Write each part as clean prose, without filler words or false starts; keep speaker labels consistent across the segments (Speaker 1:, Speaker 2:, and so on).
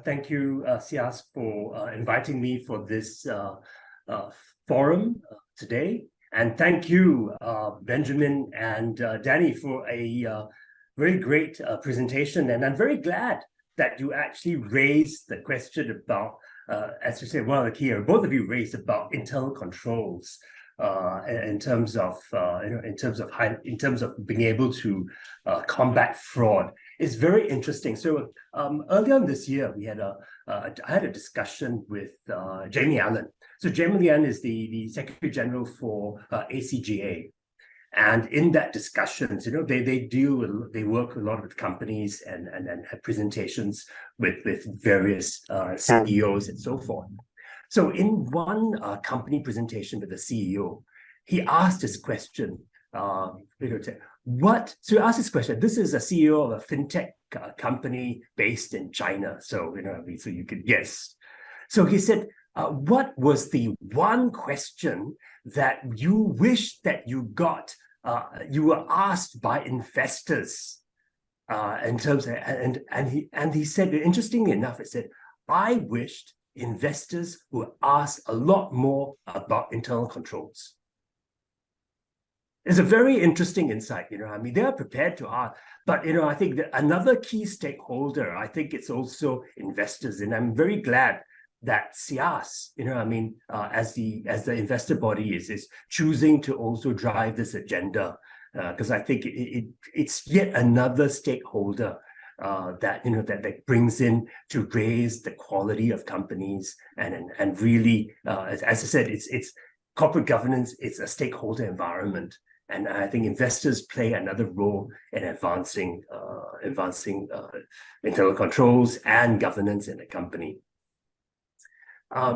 Speaker 1: Thank you, SIAS, for inviting me for this forum today. And thank you, Benjamin and Danny, for a very great presentation. And I'm very glad that you actually raised the question about, as you said, one of the key, both of you raised about internal controls in terms of in terms of being able to combat fraud. It's very interesting. So earlier on this year, we had I had a discussion with Jamie Allen. So Jamie Allen is the Secretary General for ACGA. And in that discussions, they work a lot with companies and have presentations with various CEOs and so forth. So in one company presentation with the CEO, he asked this question. So he asked this question. This is a CEO of a fintech company based in China. So so you could guess. So he said, "What was the one question that you wish that you got? You were asked by investors in terms of, and he said, interestingly enough, it said, I wished investors would ask a lot more about internal controls." It's a very interesting insight. I mean, they are prepared to ask, but I think that another key stakeholder, I think it's also investors, and I'm very glad that SIAS, as the investor body is choosing to also drive this agenda, because I think it's yet another stakeholder that brings in to raise the quality of companies and really, as I said, it's corporate governance. It's a stakeholder environment. And I think investors play another role in advancing internal controls and governance in a company.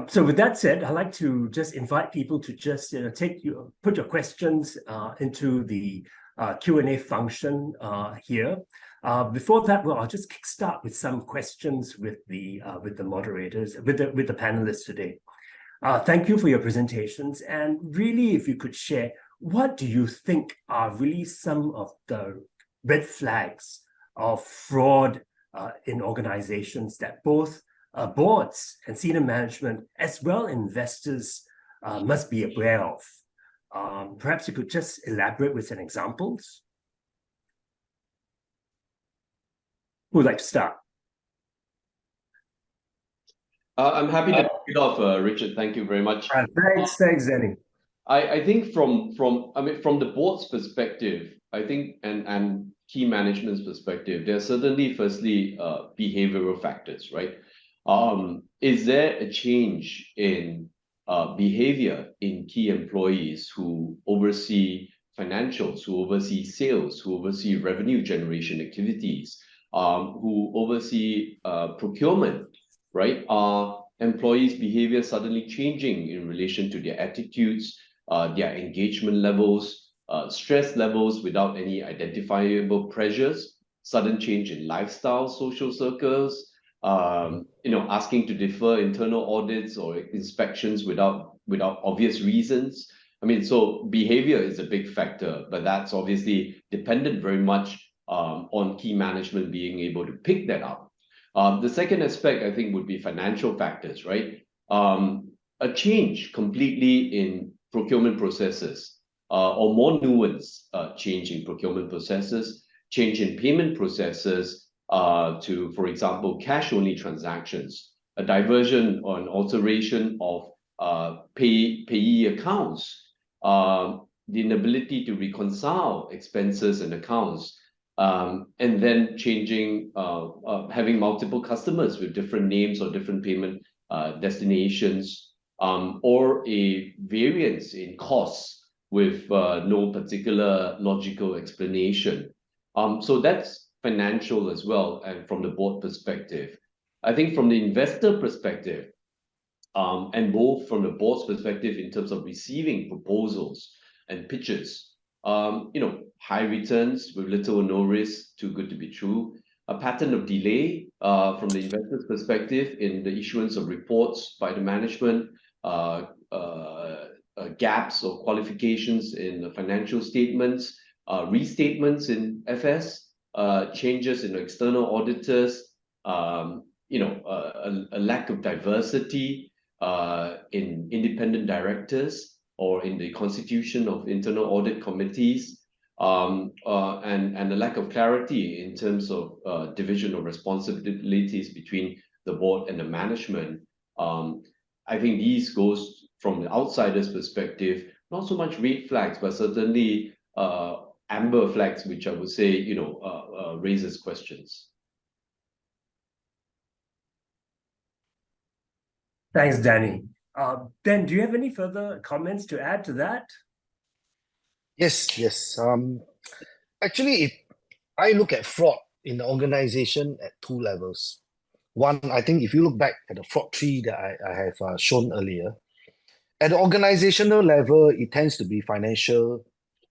Speaker 1: So with that said, I'd like to just invite people to just put your questions into the Q&A function here. Before that, I'll just kickstart with some questions with the moderators, with the panelists today. Thank you for your presentations, and really, if you could share, what do you think are really some of the red flags of fraud in organizations that both boards and senior management, as well investors, must be aware of? Perhaps you could just elaborate with some examples. Who would like to start?
Speaker 2: I'm happy to kick it off, Richard. Thank you very much.
Speaker 1: Thanks, Danny.
Speaker 2: I think from the board's perspective, I think, and key management's perspective, there are certainly, firstly, behavioral factors, right? Is there a change in behavior in key employees who oversee financials, who oversee sales, who oversee revenue generation activities, who oversee procurement, right? Are employees' behavior suddenly changing in relation to their attitudes, their engagement levels, stress levels without any identifiable pressures, sudden change in lifestyle, social circles, asking to defer internal audits or inspections without obvious reasons? I mean, so behavior is a big factor, but that's obviously dependent very much on key management being able to pick that up. The second aspect, I think, would be financial factors, right? A change completely in procurement processes, or more nuanced change in procurement processes, change in payment processes to, for example, cash-only transactions, a diversion or an alteration of payee accounts, the inability to reconcile expenses and accounts, and then changing, having multiple customers with different names or different payment destinations, or a variance in costs with no particular logical explanation. So that's financial as well, and from the board perspective. I think from the investor perspective, and both from the board's perspective in terms of receiving proposals and pitches, high returns with little or no risk, too good to be true. A pattern of delay from the investor's perspective in the issuance of reports by the management, gaps or qualifications in the financial statements, restatements in FS, changes in external auditors, a lack of diversity in independent directors or in the constitution of internal audit committees, and a lack of clarity in terms of division of responsibilities between the board and the management. I think these goes from the outsider's perspective, not so much red flags, but certainly amber flags, which I would say, raises questions.
Speaker 1: Thanks, Danny. Ben, do you have any further comments to add to that?
Speaker 3: Yes. Actually, I look at fraud in the organization at two levels. One, I think if you look back at the fraud tree that I have shown earlier, at the organizational level, it tends to be financial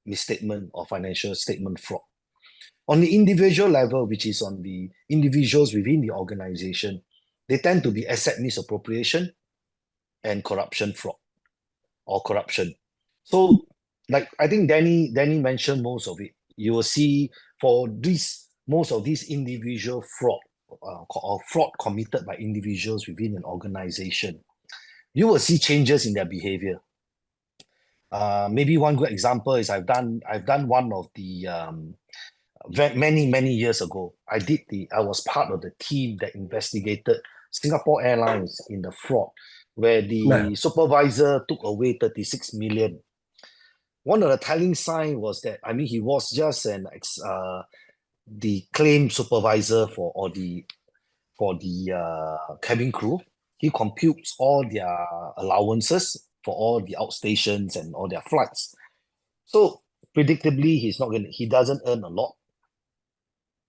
Speaker 3: misstatement or financial statement fraud. On the individual level, which is on the individuals within the organization, they tend to be asset misappropriation and corruption fraud or corruption. So, like I think Danny mentioned most of it. You will see for most of these individual fraud or fraud committed by individuals within an organization, you will see changes in their behavior. Maybe one good example is I've done one of the many years ago. I was part of the team that investigated Singapore Airlines in the fraud, where the supervisor took away 36 million. One of the telling signs was that, I mean, he was just the claim supervisor for the cabin crew. He computes all their allowances for all the outstations and all their flights. So predictably, he doesn't earn a lot,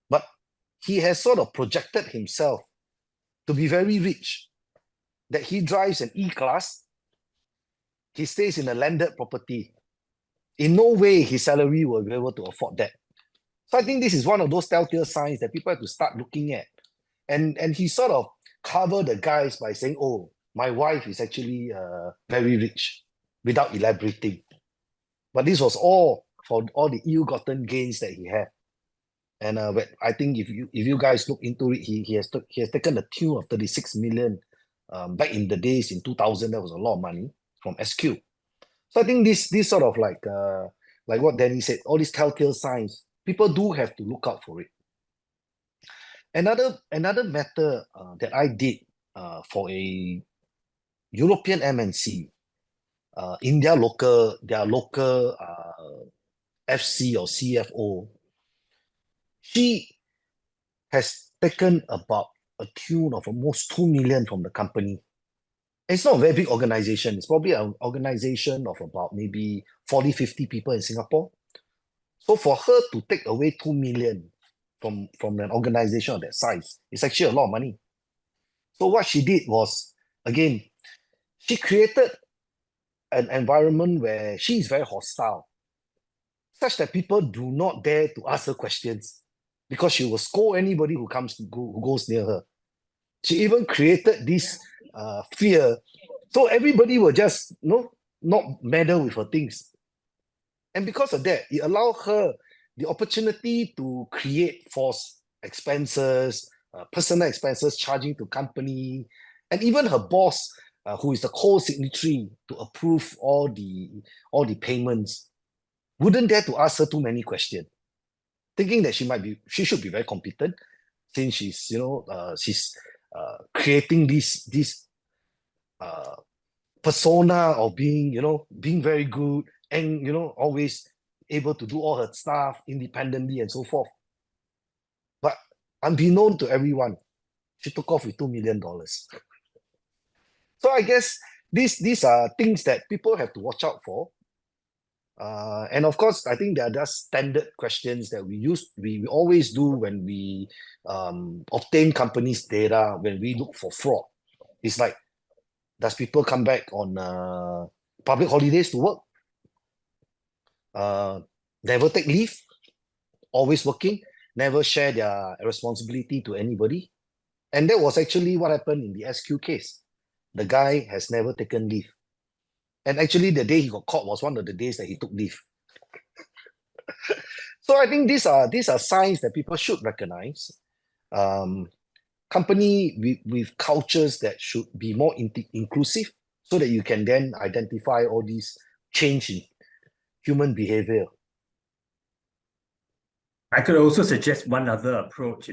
Speaker 3: but he has sort of projected himself to be very rich, that he drives an E-class, he stays in a landed property. In no way his salary will be able to afford that. So I think this is one of those telltale signs that people have to start looking at. And he sort of covered the guys by saying, oh, my wife is actually very rich, without elaborating. But this was all for all the ill-gotten gains that he had. And I think if you guys look into it, he has taken the tune of 36 million. Back in the days in 2000, that was a lot of money from SQ. So I think this sort of like what Danny said, all these telltale signs, people do have to look out for it. Another matter that I did for a European MNC in their local FC or CFO, she has taken about a tune of almost 2 million from the company. It's not a very big organization. It's probably an organization of about maybe 40, 50 people in Singapore. So for her to take away 2 million from an organization of that size, it's actually a lot of money. So what she did was, again, she created an environment where she is very hostile, such that people do not dare to ask her questions, because she will scold anybody who goes near her. She even created this fear, so everybody will just not meddle with her things. And because of that, it allowed her the opportunity to create false expenses, personal expenses, charging to company, and even her boss, who is the co-signatory to approve all the payments, wouldn't dare to ask her too many questions, thinking that she should be very competent, since she's creating this persona of being very good and always able to do all her stuff independently and so forth. But unbeknown to everyone, she took off with $2 million. So I guess these are things that people have to watch out for. And of course, I think there are just standard questions that we always do when we obtain companies' data, when we look for fraud. It's like, does people come back on public holidays to work? Never take leave, always working, never share their responsibility to anybody. And that was actually what happened in the SQ case. The guy has never taken leave. And actually, the day he got caught was one of the days that he took leave. So I think these are signs that people should recognize. company with cultures that should be more inclusive, so that you can then identify all these change in human behavior.
Speaker 1: I could also suggest one other approach,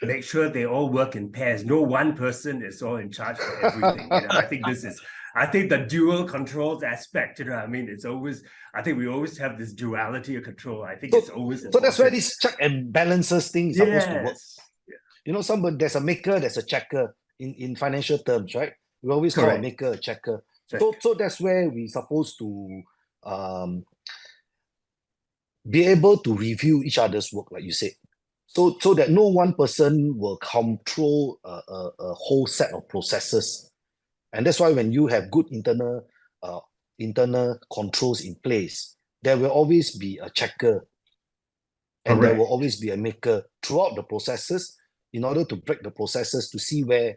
Speaker 1: make sure they all work in pairs. No one person is all in charge for everything. I think the dual controls aspect, I mean, I think we always have this duality of control. I think it's always
Speaker 3: So
Speaker 1: important.
Speaker 3: that's where this check and balances thing is supposed to work. There's a maker, there's a checker in financial terms, right? We always call a maker a checker. So that's where we're supposed to be able to review each other's work, like you said, so that no one person will control a whole set of processes. And that's why when you have good internal controls in place, there will always be a checker, and there will always be a maker throughout the processes, in order to break the processes to see where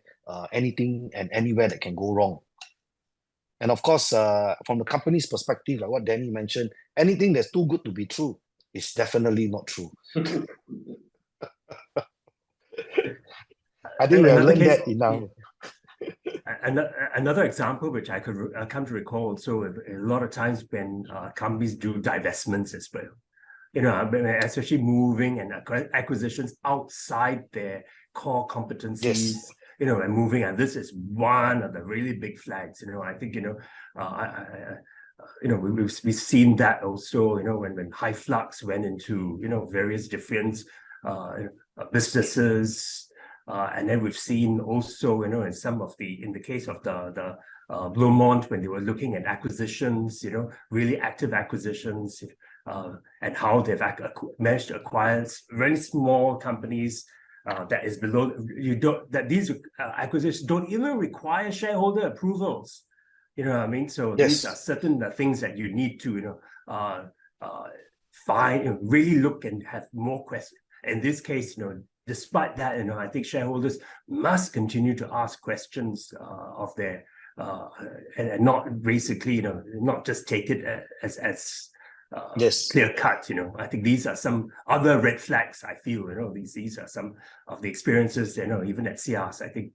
Speaker 3: anything and anywhere that can go wrong. And of course, from the company's perspective, like what Danny mentioned, anything that's too good to be true is definitely not true. I think we have learned that enough.
Speaker 1: Another example which I could come to recall, so a lot of times when companies do divestments as well, especially moving and acquisitions outside their core competencies, and moving, and this is one of the really big flags. I think we've seen that also. When High Flux went into various different businesses. And then we've seen also, in the case of the Blumont, when they were looking at acquisitions, really active acquisitions, and how they've managed to acquire very small companies that is below that these acquisitions don't even require shareholder approvals. You know what I mean? So these are certain things that you need to find, really look and have more questions. In this case, despite that, I think shareholders must continue to ask questions of their and not basically, not just take it as clear cut. I think these are some other red flags. I feel these are some of the experiences. Even at SIAS, I think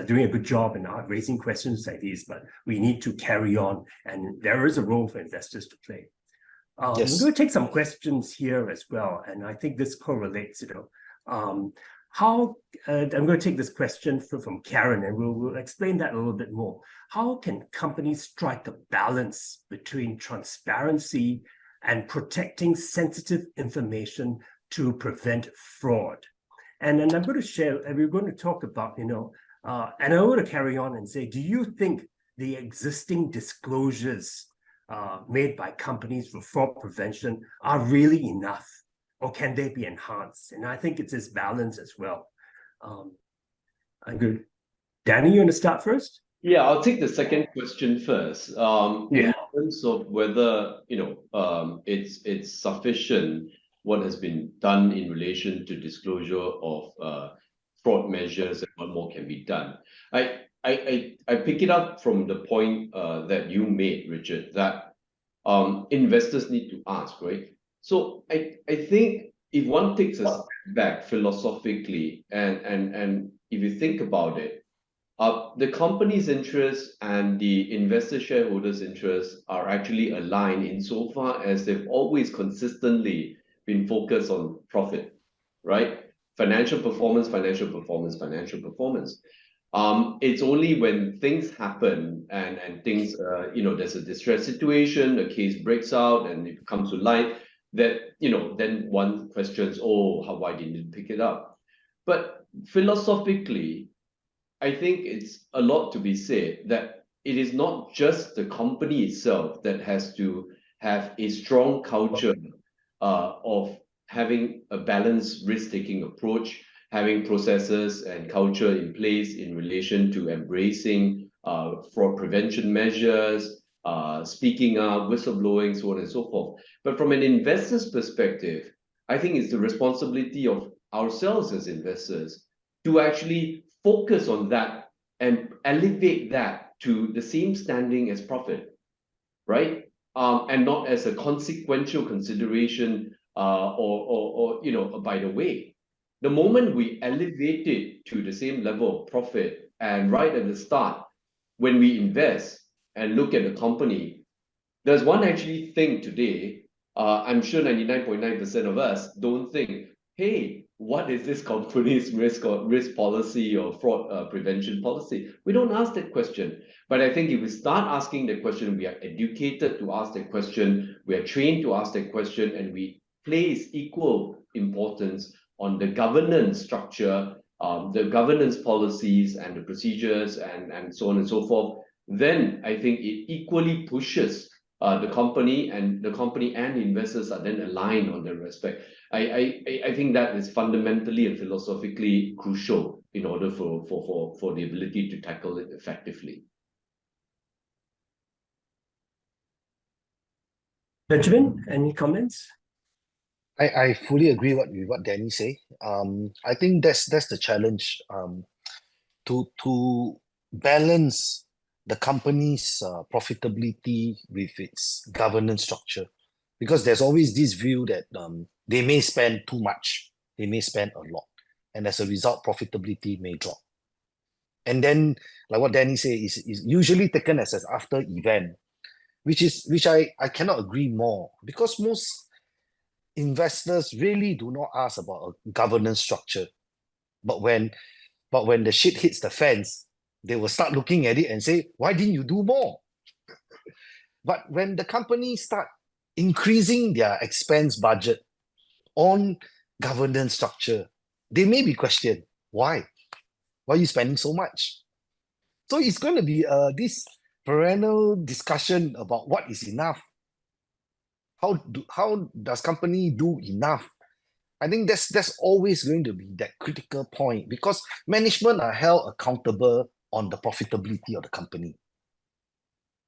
Speaker 1: doing a good job in raising questions like these. But we need to carry on, and there is a role for investors to play. We're going to take some questions here as well, and I think this correlates. I'm going to take this question from Karen, and we'll explain that a little bit more. How can companies strike a balance between transparency and protecting sensitive information to prevent fraud? And then I'm going to share, and we're going to talk about, and I'm going to carry on and say, do you think the existing disclosures made by companies for fraud prevention are really enough? Or can they be enhanced? And I think it's this balance as well. I'm good. Danny, you want to start first?
Speaker 2: Yeah, I'll take the second question first. In terms of whether it's sufficient what has been done in relation to disclosure of fraud measures and what more can be done. I pick it up from the point that you made, Richard, that investors need to ask, right? So I think if one takes a step back philosophically, and if you think about it, the company's interests and the investor shareholders' interests are actually aligned insofar as they've always consistently been focused on profit, right? Financial performance, financial performance, financial performance. It's only when things happen and things, there's a distress situation, a case breaks out and it comes to light, that, then one questions, why didn't you pick it up? But philosophically, I think it's a lot to be said that it is not just the company itself that has to have a strong culture of having a balanced risk-taking approach, having processes and culture in place in relation to embracing fraud prevention measures, speaking up, whistleblowing, so on and so forth. But from an investor's perspective, I think it's the responsibility of ourselves as investors to actually focus on that and elevate that to the same standing as profit, right? And not as a consequential consideration or by the way. The moment we elevate it to the same level of profit, and right at the start, when we invest and look at the company, does one actually think today, I'm sure 99.9% of us don't think, hey, what is this company's risk policy or fraud prevention policy? We don't ask that question. But I think if we start asking that question, we are educated to ask that question, we are trained to ask that question, and we place equal importance on the governance structure, the governance policies and the procedures and so on and so forth, then I think it equally pushes the company, and the company and investors are then aligned on that respect. I think that is fundamentally and philosophically crucial in order for the ability to tackle it effectively.
Speaker 1: Benjamin, any comments?
Speaker 3: I fully agree with what Danny say. I think that's the challenge, to balance the company's profitability with its governance structure, because there's always this view that they may spend too much, they may spend a lot, and as a result, profitability may drop. And then, like what Danny say, is usually taken as an after event, which I cannot agree more, because most investors really do not ask about a governance structure. But when the shit hits the fans, they will start looking at it and say, why didn't you do more? But when the company start increasing their expense budget on governance structure, they may be questioned, why? Why are you spending so much? So it's going to be this perennial discussion about what is enough. How does company do enough? I think that's always going to be that critical point, because management are held accountable on the profitability of the company.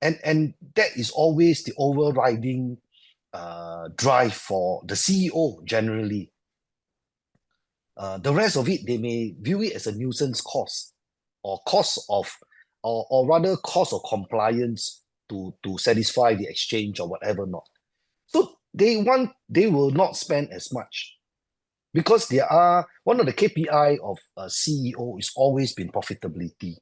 Speaker 3: And that is always the overriding drive for the CEO generally. The rest of it, they may view it as a nuisance cost, or or rather cost of compliance to satisfy the exchange or whatever not. So they will not spend as much, because one of the KPI of a CEO is always been profitability.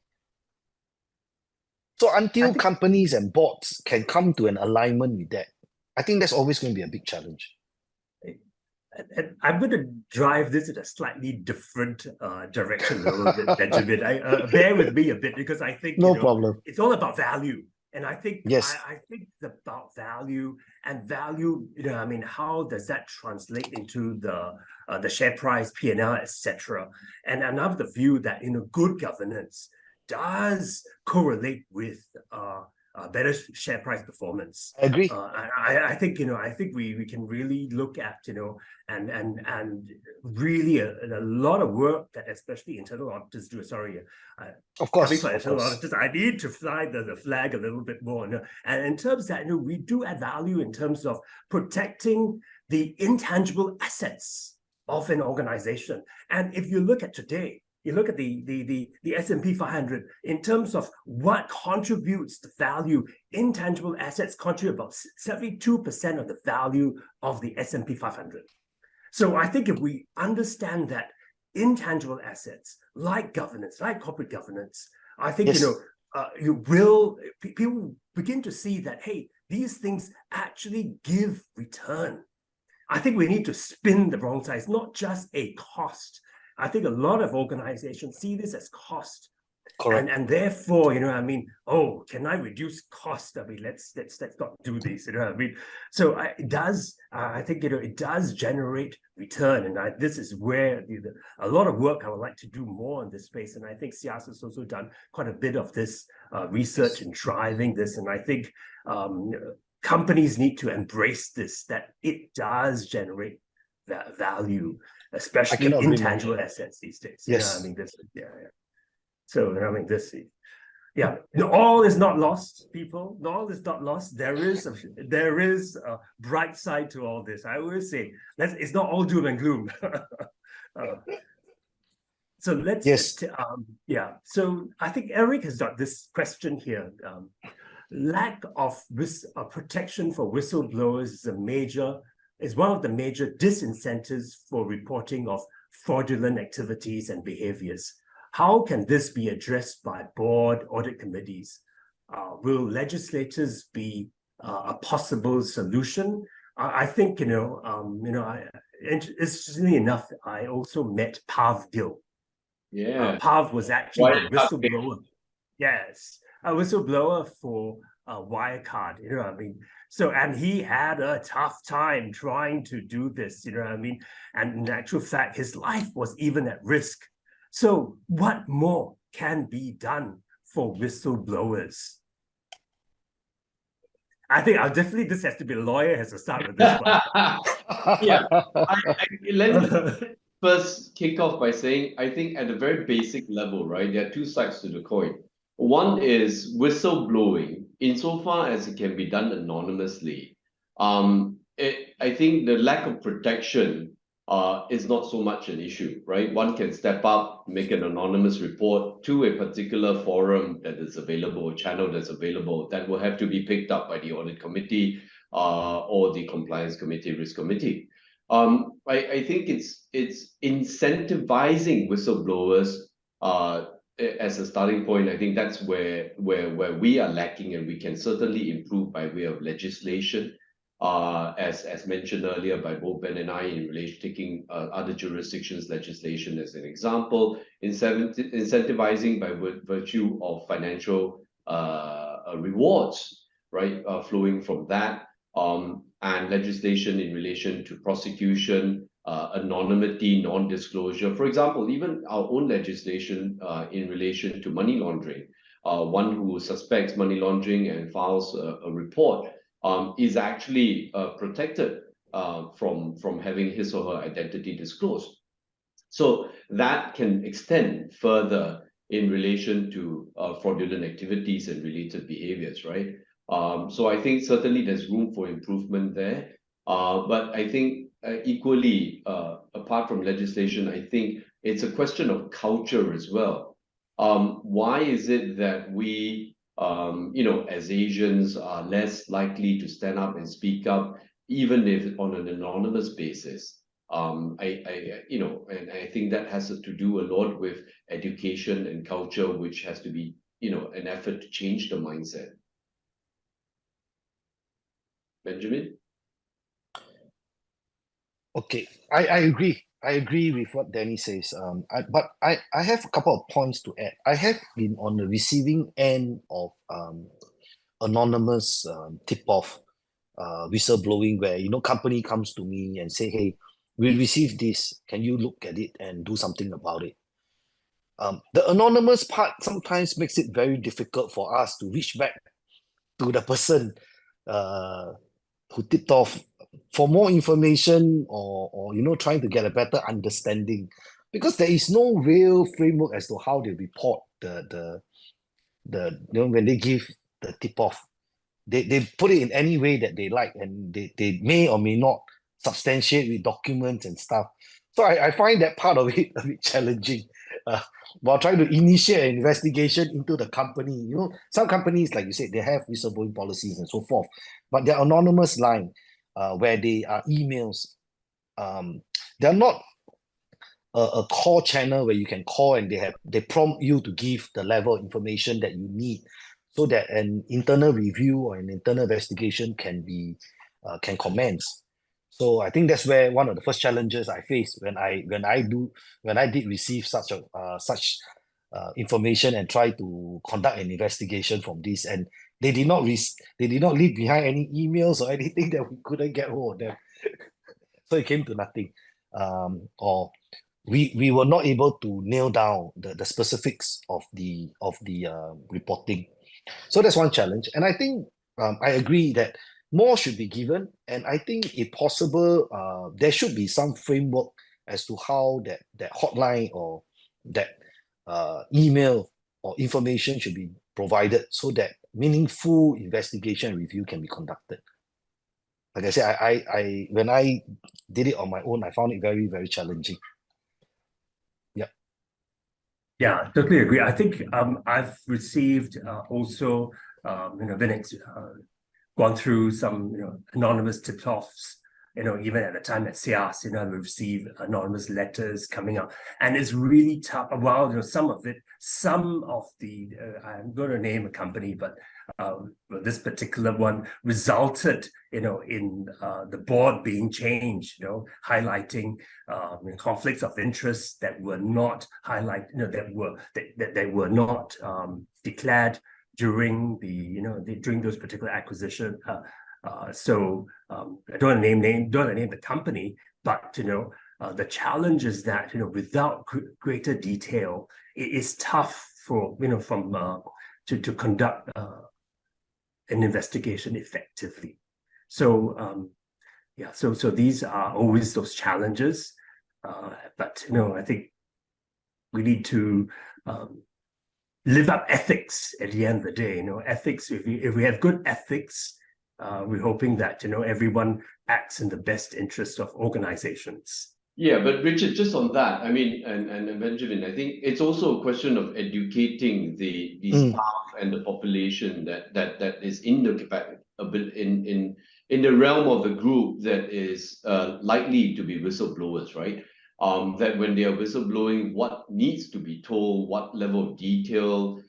Speaker 3: So until companies and boards can come to an alignment with that, I think that's always going to be a big challenge.
Speaker 1: And I'm going to drive this in a slightly different direction a little bit, Benjamin. Bear with me a bit, because I think
Speaker 3: no problem.
Speaker 1: It's all about value. And I think
Speaker 3: yes.
Speaker 1: I think it's about value, and value, I mean, how does that translate into the share price, P&L, etc. And I'm of the view that good governance does correlate with better share price performance.
Speaker 3: I agree.
Speaker 1: I think we can really look at and really a lot of work that especially internal auditors do. Sorry,
Speaker 3: of course,
Speaker 1: coming from internal auditors, I need to fly the flag a little bit more. And in terms that we do add value in terms of protecting the intangible assets of an organization. And if you look at today, you look at the S&P 500 in terms of what contributes the value. Intangible assets contribute about 72% of the value of the S&P 500. So I think if we understand that intangible assets, like governance, like corporate governance, I think
Speaker 3: yes.
Speaker 1: People begin to see that, hey, these things actually give return. I think we need to spin the wrong side. It's not just a cost. I think a lot of organizations see this as cost.
Speaker 3: Correct.
Speaker 1: And therefore, can I reduce cost? I mean, let's not do this. So it does. I think it does generate return, and this is where a lot of work I would like to do more in this space. And I think SIAS has also done quite a bit of this research in driving this. And I think companies need to embrace this, that it does generate that value, especially intangible assets these days.
Speaker 3: Yes.
Speaker 1: So, all is not lost, people. All is not lost. There is a bright side to all this. I always say, it's not all doom and gloom. So let's,
Speaker 3: yes.
Speaker 1: So I think Eric has got this question here. Lack of protection for whistleblowers is one of the major disincentives for reporting of fraudulent activities and behaviors. How can this be addressed by board audit committees? Will legislators be a possible solution? I think, interestingly enough, I also met Pav Gill.
Speaker 2: Yeah.
Speaker 1: Pav was actually the whistleblower. Yes, a whistleblower for Wirecard, what I mean? So, and he had a tough time trying to do this, what I mean? And in actual fact, his life was even at risk. So what more can be done for whistleblowers? I think definitely this has to be a lawyer has to start with this one.
Speaker 2: Yeah, let me first kick off by saying, I think at a very basic level, right, there are two sides to the coin. One is whistleblowing, insofar as it can be done anonymously. I think the lack of protection is not so much an issue, right? One can step up, make an anonymous report to a particular forum that is available, channel that's available, that will have to be picked up by the audit committee or the compliance committee, risk committee. I think it's incentivizing whistleblowers as a starting point. I think that's where we are lacking, and we can certainly improve by way of legislation. As mentioned earlier by both Ben and I, in relation taking other jurisdictions' legislation as an example, incentivizing by virtue of financial rewards, right, flowing from that, and legislation in relation to prosecution, anonymity, non-disclosure. For example, even our own legislation in relation to money laundering. One who suspects money laundering and files a report is actually protected from having his or her identity disclosed. So that can extend further in relation to fraudulent activities and related behaviors, right? So I think certainly there's room for improvement there. But I think equally, apart from legislation, I think it's a question of culture as well. Why is it that we, as Asians, are less likely to stand up and speak up, even if on an anonymous basis? And I think that has to do a lot with education and culture, which has to be, an effort to change the mindset. Benjamin?
Speaker 3: Okay, I agree. I agree with what Danny says. But I have a couple of points to add. I have been on the receiving end of anonymous tip-off whistleblowing, where company comes to me and say, hey, we received this. Can you look at it and do something about it? The anonymous part sometimes makes it very difficult for us to reach back to the person who tipped off for more information or trying to get a better understanding, because there is no real framework as to how they report the when they give the tip off. They put it in any way that they like, and they may or may not substantiate with documents and stuff. So I find that part of it a bit challenging while trying to initiate an investigation into the company. Some companies, like you said, they have whistleblowing policies and so forth, but their anonymous line, where they are emails, they're not a call channel where you can call and they prompt you to give the level of information that you need, so that an internal review or an internal investigation can commence. So I think that's where one of the first challenges I faced when I did receive such information and try to conduct an investigation from this, and they did not leave behind any emails or anything that we couldn't get hold of them. So it came to nothing, or we were not able to nail down the specifics of the reporting. So that's one challenge, and I think I agree that more should be given, and I think if possible, there should be some framework as to how that hotline or that email or information should be provided, so that meaningful investigation and review can be conducted. Like I said, I when I did it on my own, I found it very, very challenging.
Speaker 1: Yeah, totally agree. I think I've received also, been gone through some anonymous tip-offs, even at the time at SIAS, I received anonymous letters coming out, and it's really tough. Well, some of the, I'm going to name a company, but this particular one resulted, in the board being changed, highlighting conflicts of interest that were not highlighted, that were not declared during during those particular acquisition. So I don't want to name the company, but the challenge is that without greater detail, it is tough for to conduct an investigation effectively. So so these are always those challenges, but I think we need to live up ethics at the end of the day. Ethics. If we have good ethics, we're hoping that everyone acts in the best interest of organizations.
Speaker 2: Yeah, but Richard, just on that, I mean, and Benjamin, I think it's also a question of educating the staff and the population that is in the in the realm of the group that is likely to be whistleblowers, right? That when they are whistleblowing, what needs to be told, what level of detail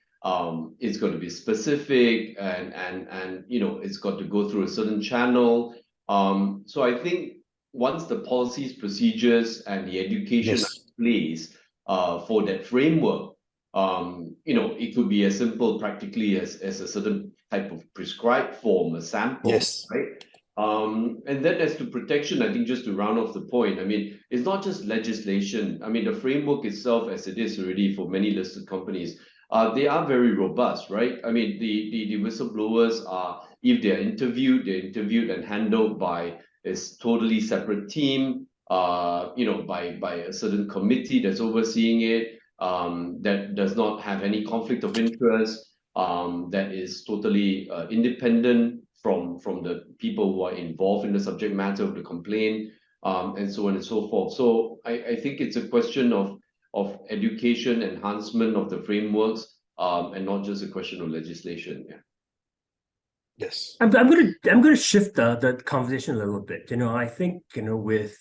Speaker 2: is going to be specific, and it's got to go through a certain channel. So I think once the policies, procedures, and the education are in place for that framework, it could be as simple practically as a certain type of prescribed form, a sample, right? And then as to protection, I think just to round off the point, I mean, it's not just legislation. I mean, the framework itself, as it is already for many listed companies, they are very robust, right? I mean, the whistleblowers are, if they're interviewed and handled by a totally separate team, by a certain committee that's overseeing it, that does not have any conflict of interest, that is totally independent from the people who are involved in the subject matter of the complaint, and so on and so forth. So I think it's a question of education, enhancement of the frameworks, and not just a question of legislation. Yeah.
Speaker 3: Yes.
Speaker 1: I'm gonna shift the conversation a little bit. I think with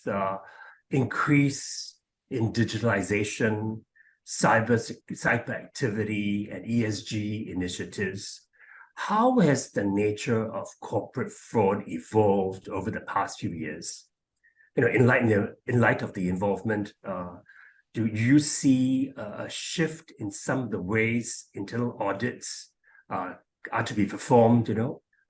Speaker 1: increase in digitalization, cyber activity, and ESG initiatives, how has the nature of corporate fraud evolved over the past few years? In light of the involvement, do you see a shift in some of the ways internal audits are to be performed?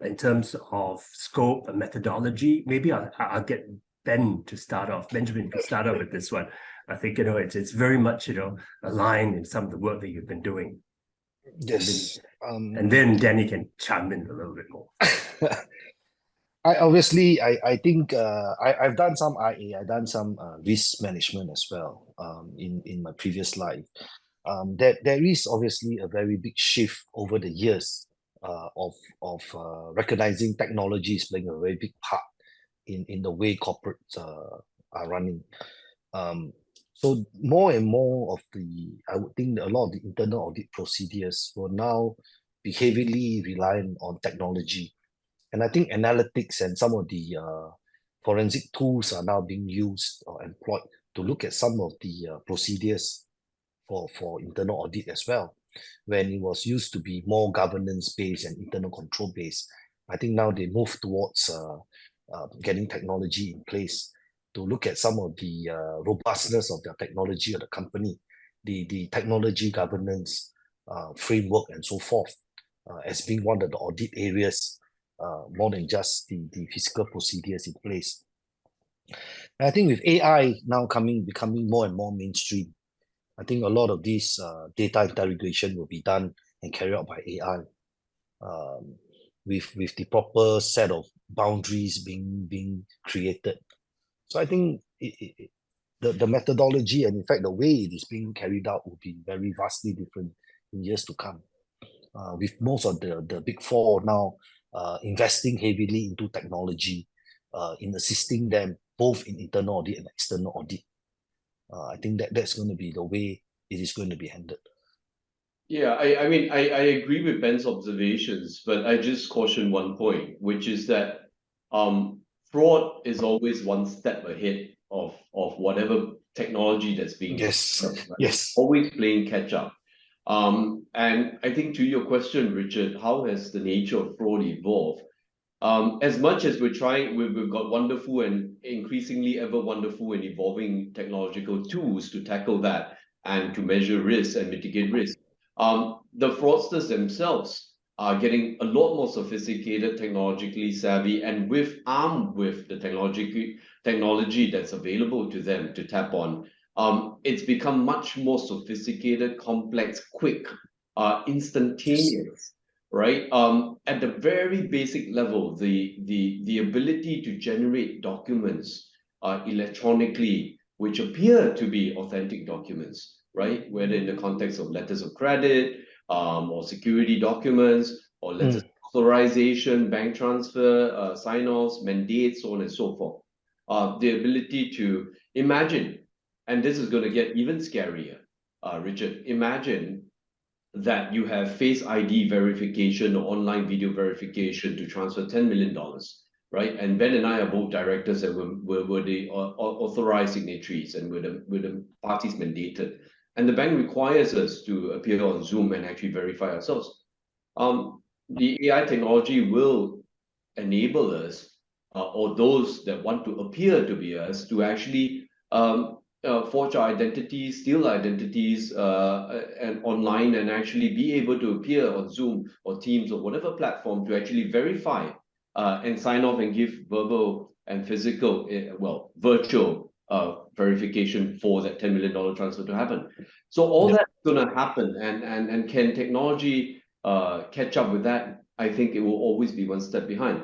Speaker 1: In terms of scope and methodology? Maybe I'll get Ben to start off. Benjamin can start off with this one. I think it's very much aligned in some of the work that you've been doing.
Speaker 3: Yes.
Speaker 1: And then Danny can chime in a little bit more.
Speaker 3: I think I've done some IA, I've done some risk management as well in my previous life. There is obviously a very big shift over the years of recognizing technology is playing a very big part in the way corporates are running. So more and more I would think a lot of the internal audit procedures will now be heavily reliant on technology. And I think analytics and some of the forensic tools are now being used or employed to look at some of the procedures for internal audit as well. When it was used to be more governance-based and internal control-based, I think now they move towards getting technology in place to look at some of the robustness of the technology of the company, the technology governance framework and so forth, as being one of the audit areas, more than just the physical procedures in place. And I think with AI now becoming more and more mainstream, I think a lot of these data interrogation will be done and carried out by AI, with the proper set of boundaries being created. So I think the methodology and in fact the way it is being carried out will be very vastly different in years to come. With most of the big four now investing heavily into technology, in assisting them both in internal audit and external audit. I think that's going to be the way it is going to be handled.
Speaker 2: Yeah, I mean, I agree with Ben's observations, but I just caution one point, which is that fraud is always one step ahead of whatever technology that's being
Speaker 3: Yes.
Speaker 2: developed, right?
Speaker 3: Yes.
Speaker 2: Always playing catch up. And I think to your question, Richard, how has the nature of fraud evolved? As much as we're trying, we've got wonderful and increasingly ever wonderful and evolving technological tools to tackle that and to measure risk and mitigate risk. The fraudsters themselves are getting a lot more sophisticated, technologically savvy, and armed with the technology that's available to them to tap on. It's become much more sophisticated, complex, quick, instantaneous. Right? At the very basic level, the ability to generate documents electronically, which appear to be authentic documents, right? Whether in the context of letters of credit, or security documents, or letters of authorization, bank transfer, sign-offs, mandates, so on and so forth. The ability to imagine, and this is going to get even scarier, Richard, imagine that you have Face ID verification or online video verification to transfer $10 million, right? And Ben and I are both directors and were the authorized signatories and we're the parties mandated. And the bank requires us to appear on Zoom and actually verify ourselves. The AI technology will enable us, or those that want to appear to be us, to actually forge our identities, steal identities, and online, and actually be able to appear on Zoom or Teams or whatever platform to actually verify and sign off and give verbal and physical, virtual verification for that $10 million transfer to happen. So all that's going to happen, and can technology catch up with that? I think it will always be one step behind.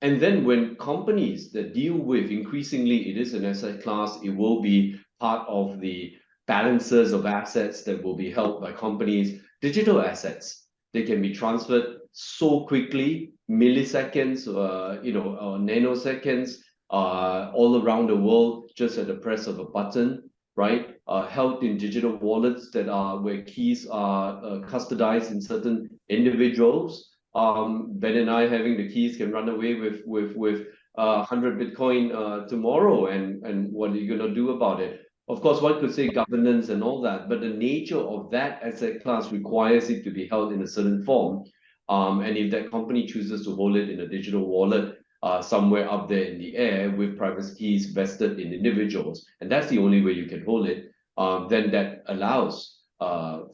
Speaker 2: And then when companies that deal with, increasingly it is an asset class, it will be part of the balances of assets that will be held by companies, digital assets. They can be transferred so quickly, milliseconds, nanoseconds, all around the world, just at the press of a button, right? Held in digital wallets that are where keys are custodized in certain individuals. Ben and I having the keys can run away with 100 Bitcoin tomorrow, and what are you going to do about it? Of course, one could say governance and all that, but the nature of that asset class requires it to be held in a certain form. And if that company chooses to hold it in a digital wallet somewhere up there in the air with private keys vested in individuals, and that's the only way you can hold it, then that allows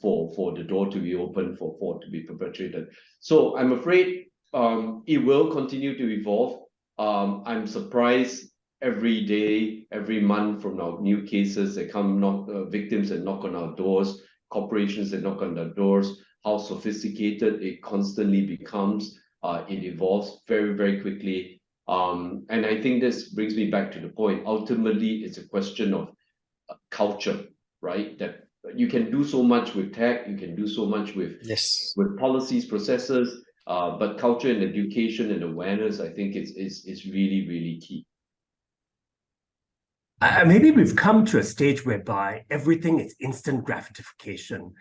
Speaker 2: for the door to be open for fraud to be perpetrated. So I'm afraid it will continue to evolve. I'm surprised every day, every month from now, new cases that come, victims that knock on our doors, corporations that knock on our doors, how sophisticated it constantly becomes. It evolves very, very quickly. And I think this brings me back to the point. Ultimately, it's a question of culture, right? That you can do so much with tech, you can do so much with policies, processes, but culture and education and awareness, I think is really, really key.
Speaker 1: Maybe we've come to a stage whereby everything is instant gratification.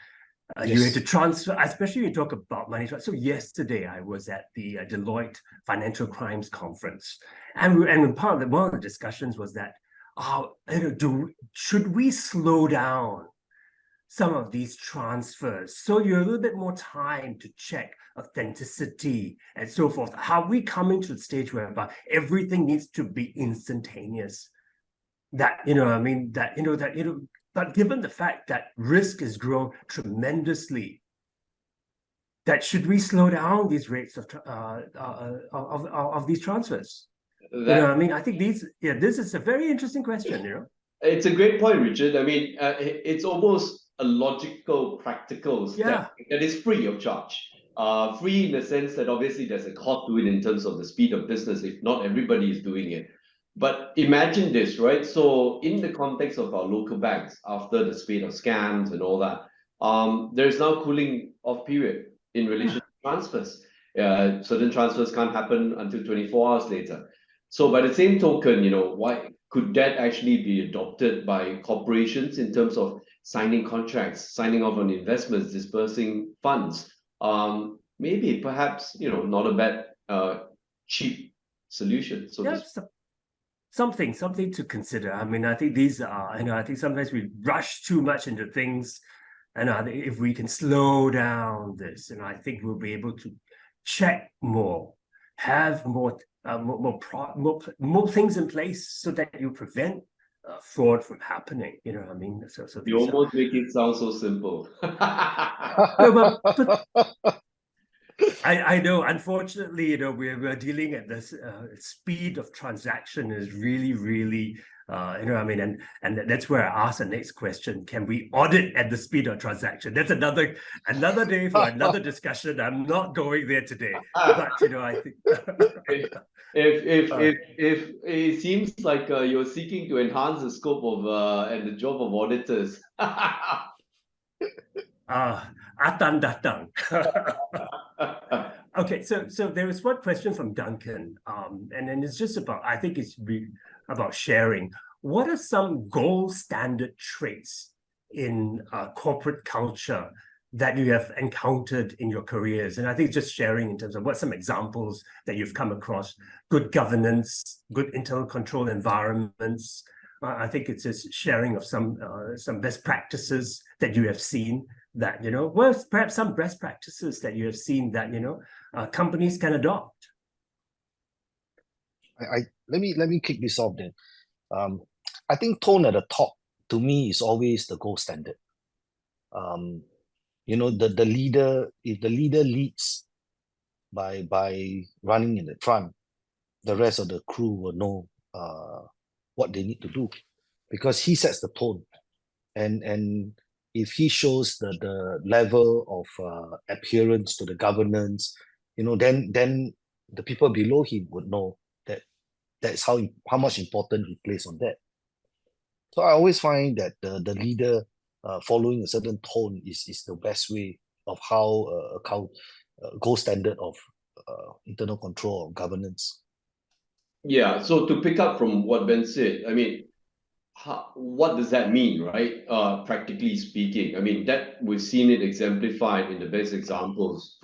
Speaker 1: You have to transfer, especially when you talk about money. So yesterday I was at the Deloitte Financial Crimes Conference, and one of the discussions was that, should we slow down some of these transfers so you have a little bit more time to check authenticity and so forth? How are we coming to the stage whereby everything needs to be instantaneous? But given the fact that risk has grown tremendously, that should we slow down these rates of these transfers? I think this is a very interesting question.
Speaker 2: It's a great point, Richard. I mean, it's almost a logical, practical step that is free of charge. Free in the sense that obviously there's a cost to it in terms of the speed of business if not everybody is doing it. But imagine this, right? So in the context of our local banks, after the spate of scams and all that, there's now cooling off period in relation to transfers. Certain transfers can't happen until 24 hours later. So by the same token, why could that actually be adopted by corporations in terms of signing contracts, signing off on investments, dispersing funds? Maybe, perhaps, not a bad, cheap solution. So
Speaker 1: Yeah, something to consider. I mean, I think these are, I think sometimes we rush too much into things. And I think if we can slow down this, and I think we'll be able to check more, have more things in place so that you prevent fraud from happening. You know what I mean? So
Speaker 2: you almost make it sound so simple.
Speaker 1: No, but I know, unfortunately, we're dealing at this speed of transaction is really, really, you know what I mean? And that's where I ask the next question. Can we audit at the speed of transaction? That's another day for another discussion. I'm not going there today. But, I think...
Speaker 2: if it seems like you're seeking to enhance the scope of and the job of auditors.
Speaker 1: Atan datang. Okay, so there is one question from Duncan, and then it's just about, I think it's about sharing. What are some gold standard traits in corporate culture that you have encountered in your careers? And I think just sharing in terms of what some examples that you've come across: good governance, good internal control environments. I think it's just sharing of some best practices that you have seen that, well, perhaps some best practices that you have seen that, companies can adopt.
Speaker 3: Let me kick this off then. I think tone at the top to me is always the gold standard. The leader, if the leader leads by running in the front, the rest of the crew will know what they need to do, because he sets the tone. And if he shows the level of adherence to the governance, then the people below him would know that that's how much importance he plays on that. So I always find that the leader following a certain tone is the best way of how a gold standard of internal control or governance.
Speaker 2: Yeah, so to pick up from what Ben said, I mean, what does that mean, right? Practically speaking, I mean, that we've seen it exemplified in the best examples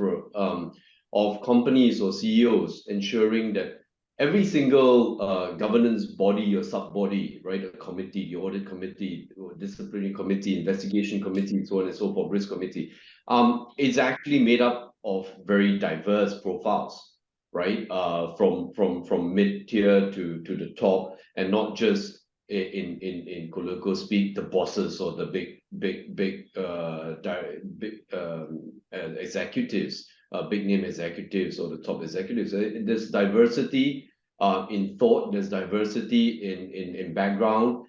Speaker 2: of companies or CEOs ensuring that every single governance body or sub-body, right, a committee, the audit committee, disciplinary committee, investigation committee, so on and so forth, risk committee, is actually made up of very diverse profiles, right? From mid-tier to the top, and not just in colloquial speak, the bosses or the big executives, big name executives or the top executives. There's diversity in thought. There's diversity in background,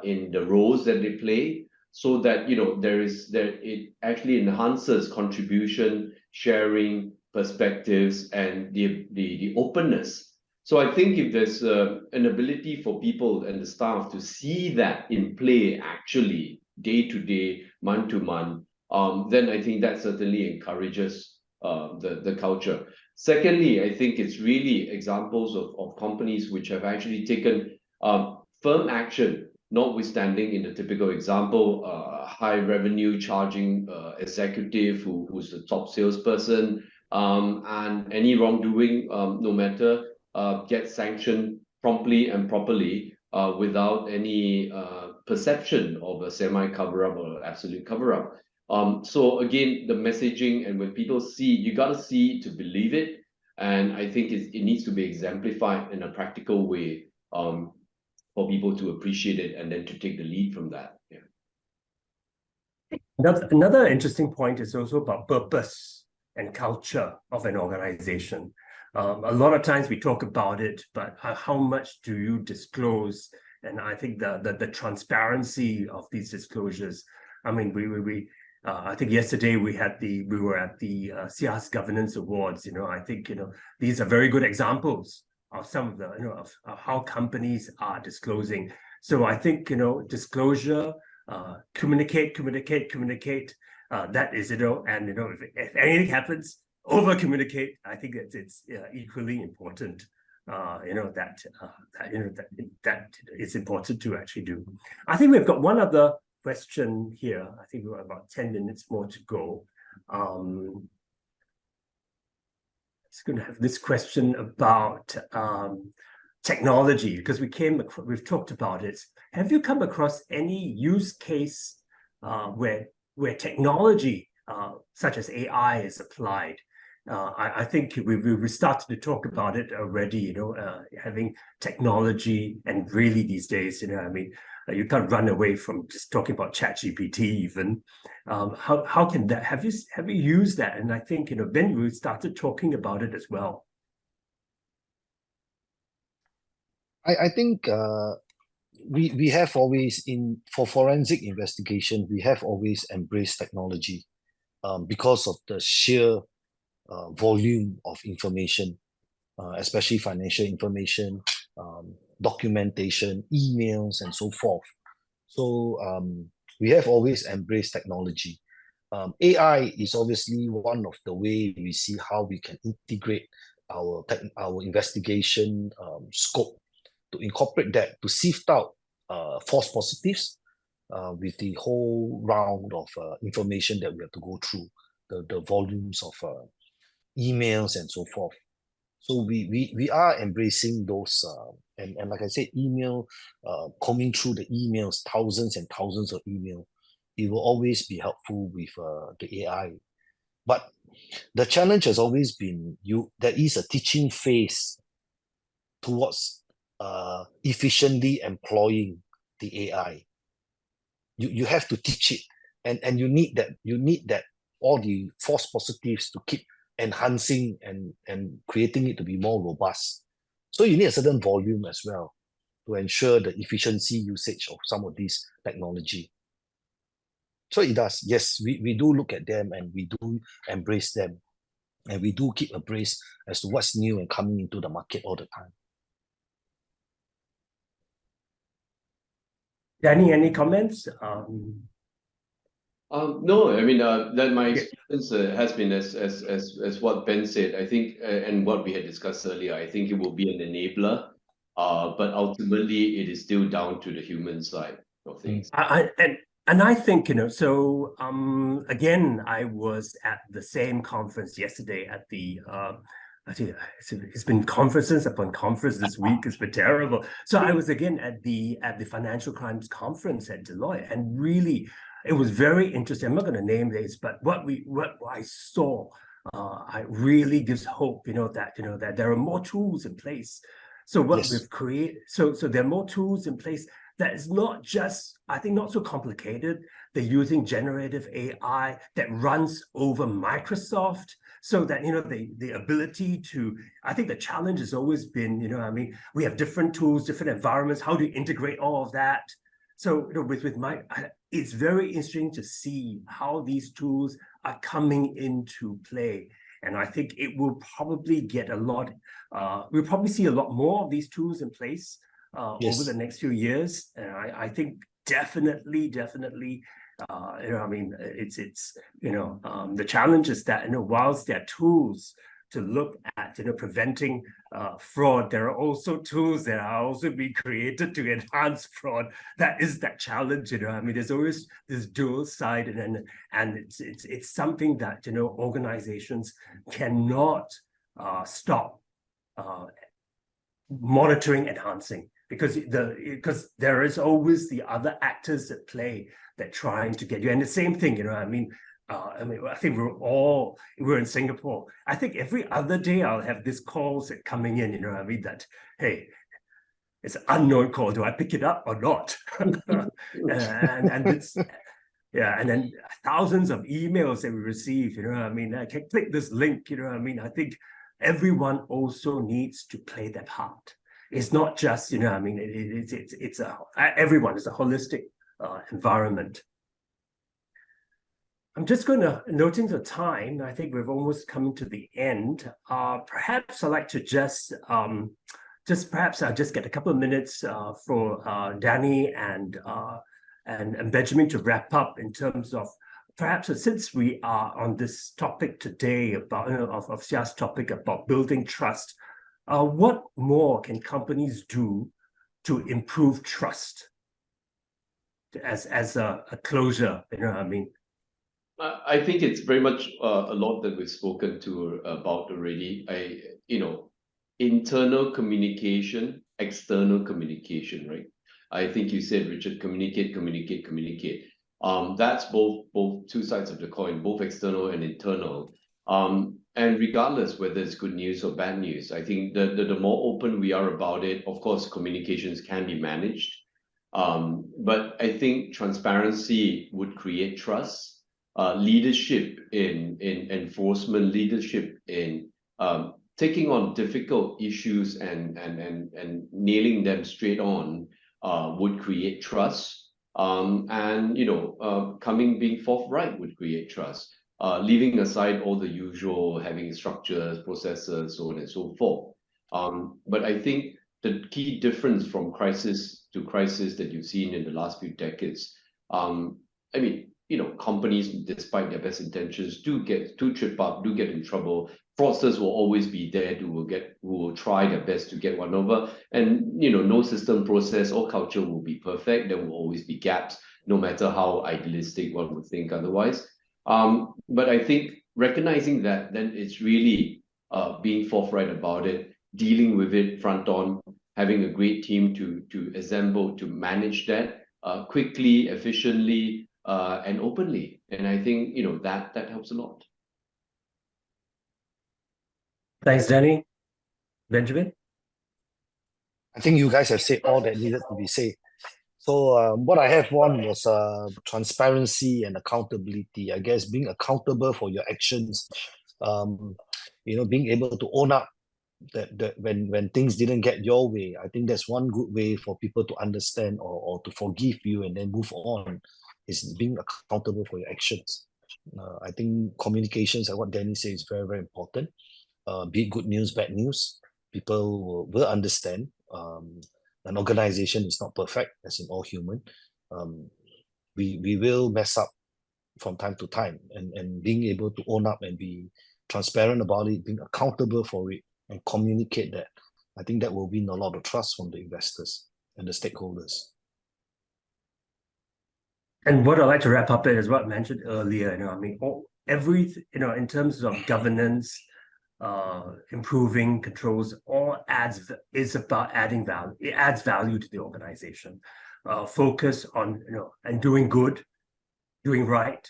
Speaker 2: in the roles that they play, so that it actually enhances contribution, sharing, perspectives, and the openness. So I think if there's an ability for people and the staff to see that in play actually day to day, month to month, then I think that certainly encourages the culture. Secondly, I think it's really examples of companies which have actually taken firm action, notwithstanding in the typical example, high revenue charging executive who's the top salesperson, and any wrongdoing, no matter, get sanctioned promptly and properly without any perception of a semi-cover-up or absolute cover-up. So again, the messaging, and when people see, you got to see to believe it. And I think it needs to be exemplified in a practical way for people to appreciate it and then to take the lead from that. Yeah.
Speaker 1: Another interesting point is also about purpose and culture of an organization. A lot of times we talk about it, but how much do you disclose? And I think the transparency of these disclosures. I mean, I think yesterday we were at the SIAS Governance Awards. I think these are very good examples of some of the of how companies are disclosing. So I think disclosure, communicate. That is and if anything happens, over communicate. I think it's equally important. That it's important to actually do. I think we've got one other question here. I think we've got about 10 minutes more to go. Let's going to have this question about technology, because we've talked about it. Have you come across any use case where technology such as AI is applied? I think we started to talk about it already, having technology, and really these days, I mean, you can't run away from just talking about ChatGPT even. How can that, have you used that? And I think, Ben, we started talking about it as well.
Speaker 3: I think we have always, for forensic investigation, we have always embraced technology because of the sheer volume of information, especially financial information, documentation, emails, and so forth. So we have always embraced technology. AI is obviously one of the way we see how we can integrate our investigation scope, to incorporate that, to sift out false positives with the whole round of information that we have to go through, the volumes of emails and so forth. So we are embracing those, and like I said, combing through the emails, thousands and thousands of emails. It will always be helpful with the AI. But the challenge has always been there is a teaching phase towards efficiently employing the AI. You have to teach it, and you need that all the false positives to keep enhancing and creating it to be more robust. So you need a certain volume as well to ensure the efficiency usage of some of these technology. So it does, yes, we do look at them, and we do embrace them, and we do keep abreast as to what's new and coming into the market all the time.
Speaker 1: Danny, any comments?
Speaker 2: No, I mean that my experience has been as what Ben said. I think, and what we had discussed earlier. I think it will be an enabler, but ultimately it is still down to the human side of things.
Speaker 1: And I think, so again, I was at the same conference yesterday at the I think it's been conferences upon conference this week. It's been terrible. So I was again at the financial crimes conference at Deloitte, and really it was very interesting. I'm not going to name this, but what I saw, I really gives hope, that there are more tools in place. So what we've created, so there are more tools in place that is not just, I think, not so complicated. They're using generative AI that runs over Microsoft, so that, the ability to, I think the challenge has always been, I mean, we have different tools, different environments, how do you integrate all of that? So, it's very interesting to see how these tools are coming into play. And I think it will probably get a lot, we'll probably see a lot more of these tools in place over the next few years. And I think definitely, I mean, it's the challenge is that, whilst there are tools to look at, preventing fraud, there are also tools that are also being created to enhance fraud. That is that challenge, I mean, there's always this dual side, and it's something that, organizations cannot stop monitoring, enhancing, because there is always the other actors at play that trying to get you. And the same thing, I mean, I think we're in Singapore. I think every other day I'll have these calls that coming in, I mean, that, hey, it's an unknown call. Do I pick it up or not? and it's, yeah, and then thousands of emails that we receive, I mean, I can click this link, I mean, I think everyone also needs to play their part. It's not just, I mean, everyone is a holistic environment. I'm just going to, noting the time, I think we've almost come to the end. Perhaps I'd like to perhaps I'll just get a couple of minutes for Danny and Benjamin to wrap up in terms of, perhaps since we are on this topic today about, of SIAS topic about building trust, what more can companies do to improve trust as a closure, I mean?
Speaker 2: I think it's very much a lot that we've spoken to about already. Internal communication, external communication, right? I think you said, Richard, communicate, communicate, communicate. That's both two sides of the coin, both external and internal. And regardless whether it's good news or bad news, I think the more open we are about it, of course, communications can be managed. But I think transparency would create trust. Leadership in enforcement, leadership in taking on difficult issues and nailing them straight on would create trust. Being forthright would create trust. Leaving aside all the usual, having structures, processes, so on and so forth. But I think the key difference from crisis to crisis that you've seen in the last few decades, companies, despite their best intentions, do trip up, do get in trouble. Fraudsters will always be there who will try their best to get one over. And no system, process, or culture will be perfect. There will always be gaps, no matter how idealistic one would think otherwise. But I think recognizing that, then it's really being forthright about it, dealing with it front on, having a great team to assemble, to manage that quickly, efficiently, and openly. And I think that helps a lot.
Speaker 1: Thanks, Danny. Benjamin?
Speaker 3: I think you guys have said all that needed to be said. So what I have one was transparency and accountability. I guess being accountable for your actions, being able to own up that when things didn't get your way. I think that's one good way for people to understand or to forgive you and then move on, is being accountable for your actions. I think communications, like what Danny says, is very, very important. Be it good news, bad news, people will understand. An organization is not perfect, as in all human. We will mess up from time to time, and being able to own up and be transparent about it, being accountable for it, and communicate that, I think that will win a lot of trust from the investors and the stakeholders.
Speaker 1: And what I'd like to wrap up is what I mentioned earlier. Everything, in terms of governance, improving controls, is about adding value. It adds value to the organization. Focus on and doing good, doing right.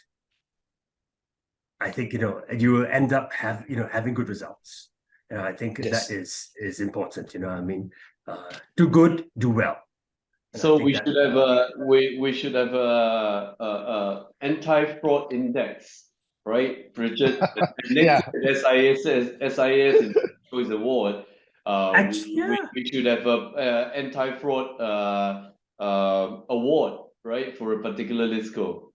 Speaker 1: I think you will end up having good results. I think
Speaker 3: Yes.
Speaker 1: that is important. Do good, do well.
Speaker 2: So we should have a anti-fraud index, right, Richard?
Speaker 3: Yeah.
Speaker 2: SIAS Choice Award.
Speaker 3: Actually,
Speaker 2: We should have a anti-fraud award, right, for a particular ListCo.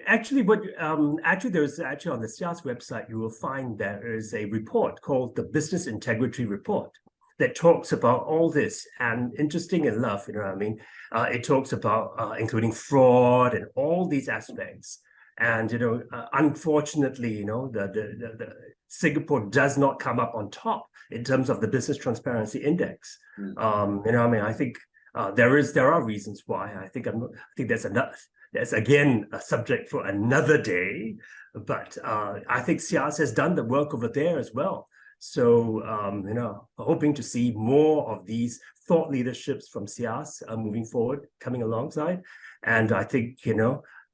Speaker 1: Actually, there's on the SIAS website, you will find there is a report called the Business Integrity Report that talks about all this. And interesting enough, it talks about including fraud and all these aspects. And unfortunately, the Singapore does not come up on top in terms of the Business Transparency Index. I think there are reasons why. I think that's again a subject for another day. But I think SIAS has done the work over there as well. So hoping to see more of these thought leaderships from SIAS moving forward, coming alongside. And I think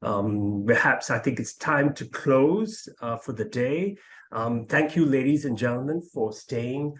Speaker 1: perhaps I think it's time to close for the day. Thank you, ladies and gentlemen, for staying